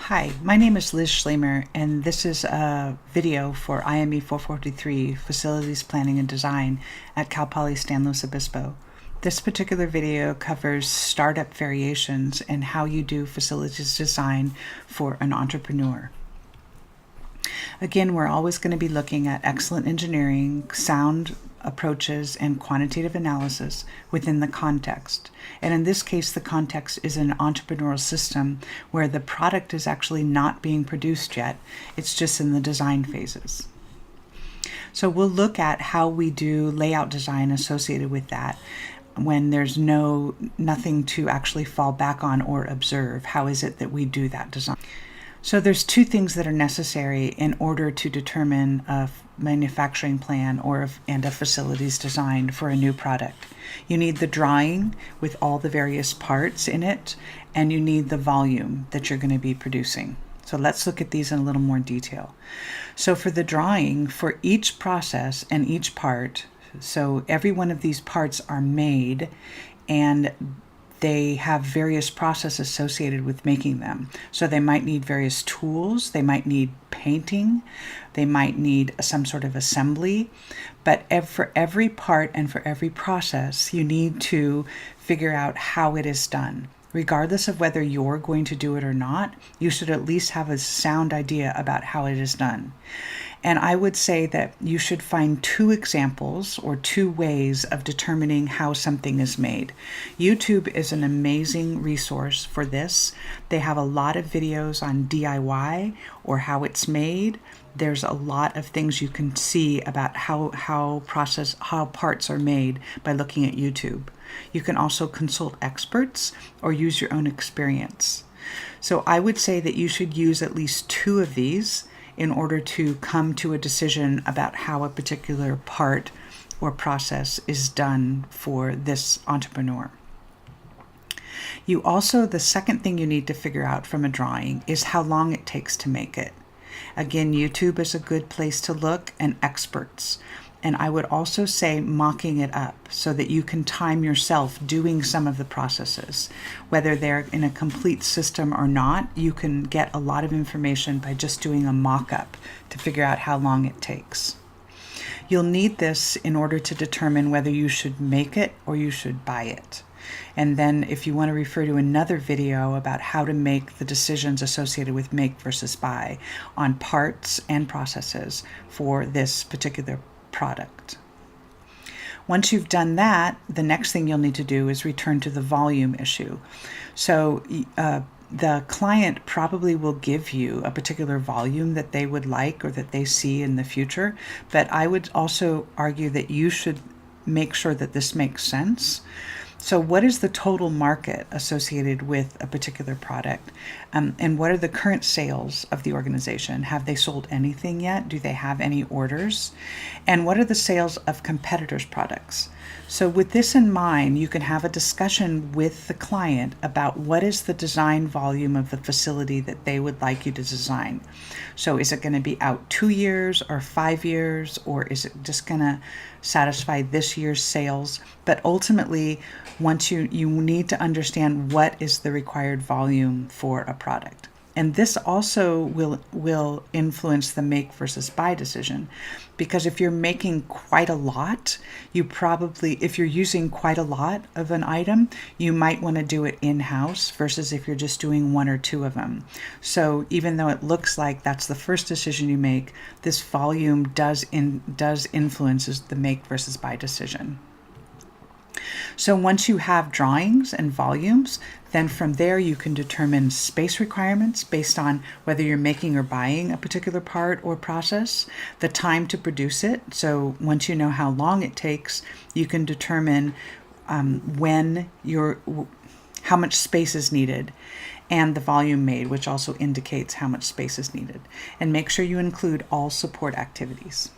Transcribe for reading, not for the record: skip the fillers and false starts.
Hi, my name is Liz Schlemer, and this is a video for IME 443 Facilities Planning and Design at Cal Poly San Luis Obispo. This particular video covers startup variations and how you do facilities design for an entrepreneur. Again, we're always going to be looking at excellent engineering, sound approaches, and quantitative analysis within the context. And in this case, the context is an entrepreneurial system where the product is actually not being produced yet. It's just in the design phases. So we'll look at how we do layout design associated with that when there's nothing to actually fall back on or observe. How is it that we do that design? So there's two things that are necessary in order to determine a manufacturing plan and a facilities design for a new product. You need the drawing with all the various parts in it, and you need the volume that you're going to be producing. So let's look at these in a little more detail. So for the drawing, for each process and each part, so every one of these parts are made and they have various processes associated with making them. So they might need various tools, they might need painting, they might need some sort of assembly, but for every part and for every process, you need to figure out how it is done. Regardless of whether you're going to do it or not, you should at least have a sound idea about how it is done. And I would say that you should find two examples or two ways of determining how something is made. YouTube is an amazing resource for this. They have a lot of videos on DIY or how it's made. There's a lot of things you can see about how parts are made by looking at YouTube. You can also consult experts or use your own experience. So I would say that you should use at least two of these in order to come to a decision about how a particular part or process is done for this entrepreneur. The second thing you need to figure out from a drawing is how long it takes to make it. Again, YouTube is a good place to look, and experts. And I would also say mocking it up so that you can time yourself doing some of the processes. Whether they're in a complete system or not, you can get a lot of information by just doing a mock-up to figure out how long it takes. You'll need this in order to determine whether you should make it or you should buy it. And then if you want to refer to another video about how to make the decisions associated with make versus buy on parts and processes for this particular product. Once you've done that, the next thing you'll need to do is return to the volume issue. So the client probably will give you a particular volume that they would like or that they see in the future, but I would also argue that you should make sure that this makes sense. So what is the total market associated with a particular product? And what are the current sales of the organization? Have they sold anything yet? Do they have any orders? And what are the sales of competitors' products? So with this in mind, you can have a discussion with the client about what is the design volume of the facility that they would like you to design. So is it going to be out 2 years or 5 years, or is it just going to satisfy this year's sales? But ultimately, once you need to understand what is the required volume for a product. And this also will influence the make versus buy decision, because if you're making quite a lot, if you're using quite a lot of an item, you might want to do it in-house versus if you're just doing one or two of them. So even though it looks like that's the first decision you make, this volume does influences the make versus buy decision. So once you have drawings and volumes, then from there you can determine space requirements based on whether you're making or buying a particular part or process, the time to produce it. So once you know how long it takes, you can determine how much space is needed, and the volume made, which also indicates how much space is needed. And make sure you include all support activities.